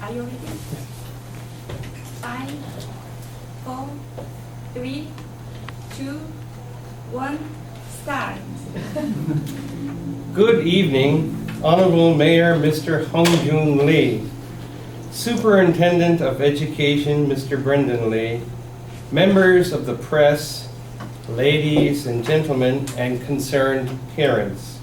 Are you ready? 5, 4, 3, 2, 1, start. Good evening, Honorable Mayor Mr. Hung-Joon Lee, Superintendent of Education Mr. Brendan Lee, members of the press, ladies and gentlemen, and concerned parents.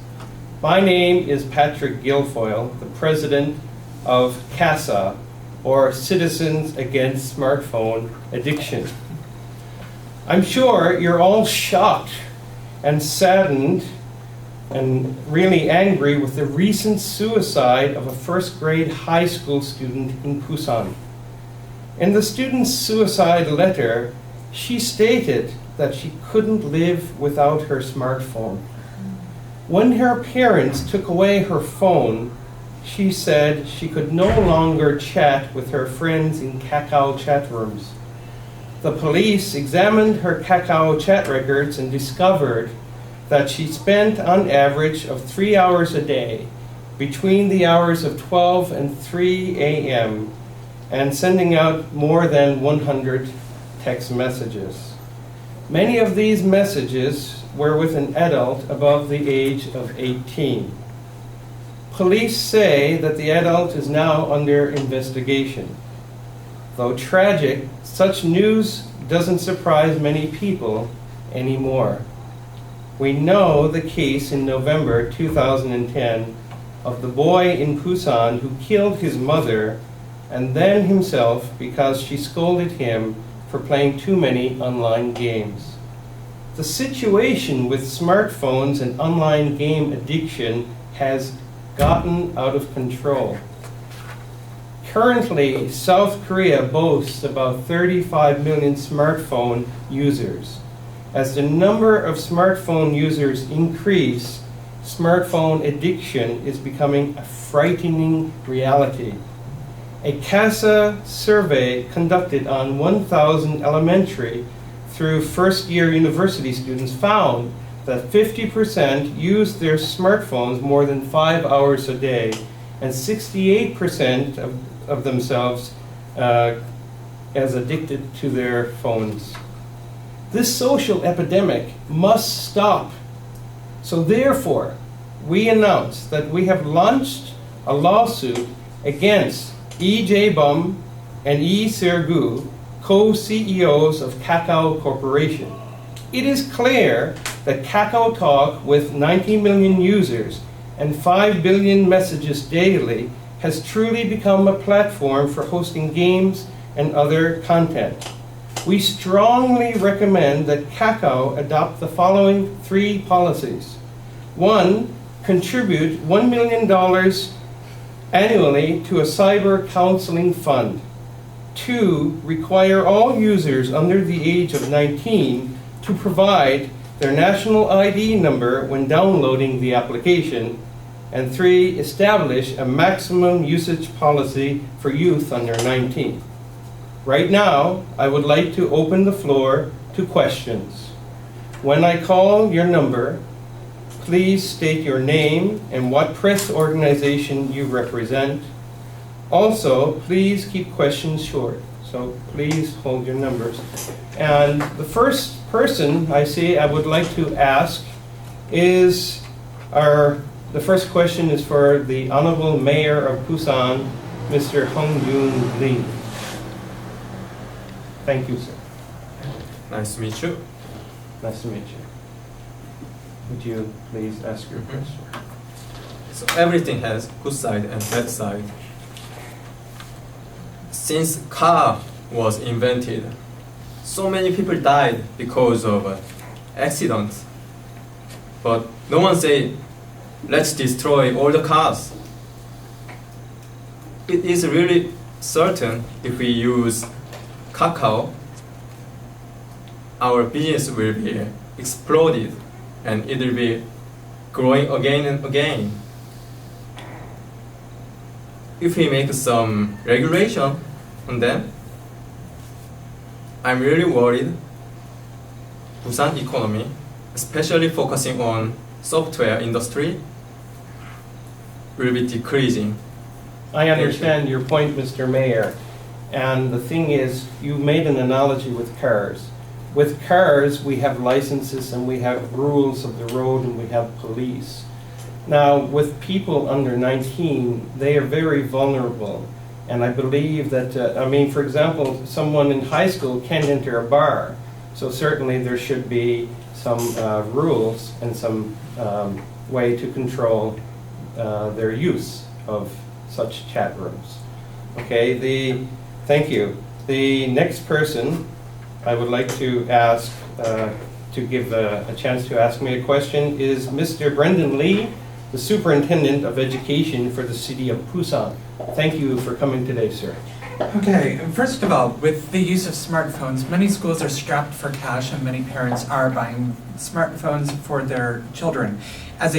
My name is Patrick Guilfoyle, the president of CASA, or Citizens Against Smartphone Addiction. I'm sure you're all shocked and saddened and really angry with the recent suicide of a first-grade high school student in Busan. In the student's suicide letter, she stated that she couldn't live without her smartphone. When her parents took away her phone, she said she could no longer chat with her friends in Kakao chat rooms. The police examined her Kakao chat records and discovered that she spent on average of 3 hours a day between the hours of 12 and 3 a.m. and sending out more than 100 text messages. Many of these messages were with an adult above the age of 18. Police say that the adult is now under investigation. Though tragic, such news doesn't surprise many people anymore. We know the case in November 2010 of the boy in Busan who killed his mother and then himself because she scolded him for playing too many online games. The situation with smartphones and online game addiction has gotten out of control. Currently, South Korea boasts about 35 million smartphone users. As the number of smartphone users increase, smartphone addiction is becoming a frightening reality. A CASA survey conducted on 1,000 elementary through first-year university students found that 50% use their smartphones more than 5 hours a day, and 68% of themselves as addicted to their phones. This social epidemic must stop. So therefore, we announce that we have launched a lawsuit against Lee Jae-bum and Lee Ser-gu, co-CEOs of Kakao Corporation. It is clear that Kakao Talk, with 90 million users and 5 billion messages daily, has truly become a platform for hosting games and other content. We strongly recommend that Kakao adopt the following 3 policies. 1, contribute $1 million annually to a cyber counseling fund. 2, require all users under the age of 19 to provide their national ID number when downloading the application. And 3, establish a maximum usage policy for youth under 19. Right now, I would like to open the floor to questions. When I call your number, please state your name and what press organization you represent. Also, please keep questions short, so please hold your numbers. And the first person I see I would like to ask is the first question is for the Honorable Mayor of Busan, Mr. Hung-Joon Lee. Thank you, sir. Nice to meet you. Nice to meet you. Would you please ask your question? So everything has good side and bad side. Since car was invented, so many people died because of accidents. But no one say, let's destroy all the cars. It is really certain if we use Kakao, our business will be exploded and it will be growing again and again. If we make some regulation on them, I'm really worried Busan economy, especially focusing on software industry, will be decreasing I understand your point, Mr. Mayor. And the thing is, you made an analogy with cars. With cars, we have licenses and we have rules of the road and we have police. Now, with people under 19, they are very vulnerable. And I believe that, for example, someone in high school can't enter a bar. So certainly there should be some rules and some way to control their use of such chat rooms. Okay, thank you. The next person I would like to ask to give a chance to ask me a question is Mr. Brendan Lee, the Superintendent of Education for the City of Busan. Thank you for coming today, sir. Okay, first of all, with the use of smartphones, many schools are strapped for cash and many parents are buying smartphones for their children. As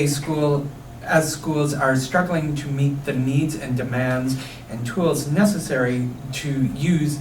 schools are struggling to meet the needs and demands and tools necessary to use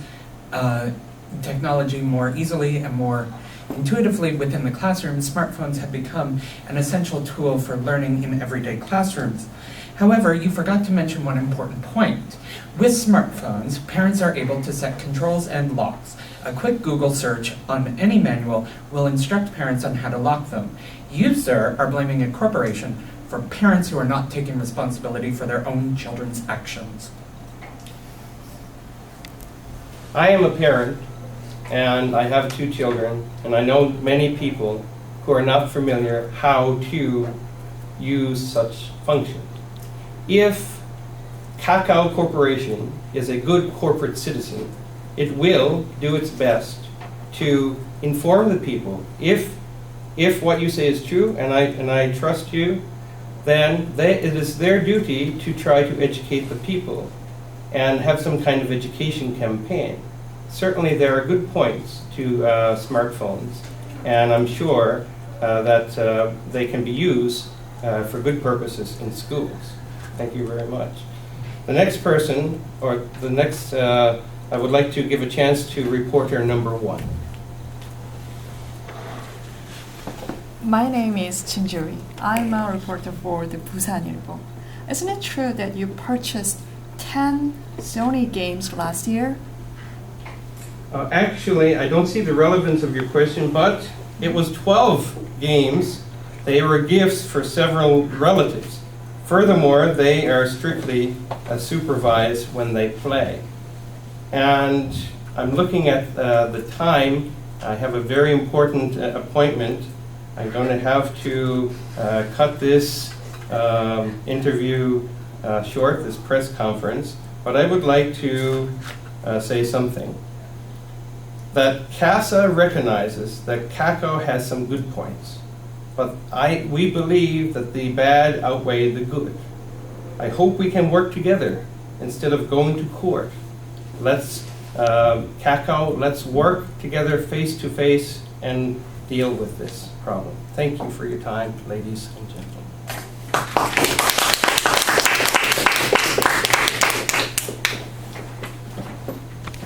technology more easily and more intuitively within the classroom, smartphones have become an essential tool for learning in everyday classrooms. However, you forgot to mention one important point. With smartphones, parents are able to set controls and locks. A quick Google search on any manual will instruct parents on how to lock them. You, sir, are blaming a corporation for parents who are not taking responsibility for their own children's actions. I am a parent, and I have 2 children, and I know many people who are not familiar how to use such functions. If Kakao Corporation is a good corporate citizen, it will do its best to inform the people. If what you say is true, and I trust you, then it is their duty to try to educate the people and have some kind of education campaign. Certainly there are good points to smartphones, and I'm sure that they can be used for good purposes in schools. Thank you very much. The next person, or the next, I would like to give a chance to reporter number 1. My name is Chinjuri. I'm a reporter for the Busan Ilbo. Isn't it true that you purchased 10 Sony games last year? Actually, I don't see the relevance of your question, but it was 12 games. They were gifts for several relatives. Furthermore, they are strictly supervised when they play. And I'm looking at the time. I have a very important appointment. I'm going to have to cut this interview short, this press conference, but I would like to say something. That CASA recognizes that Kakao has some good points, but we believe that the bad outweigh the good. I hope we can work together instead of going to court. Let's Kakao, let's work together face to face and deal with this problem. Thank you for your time, ladies and gentlemen.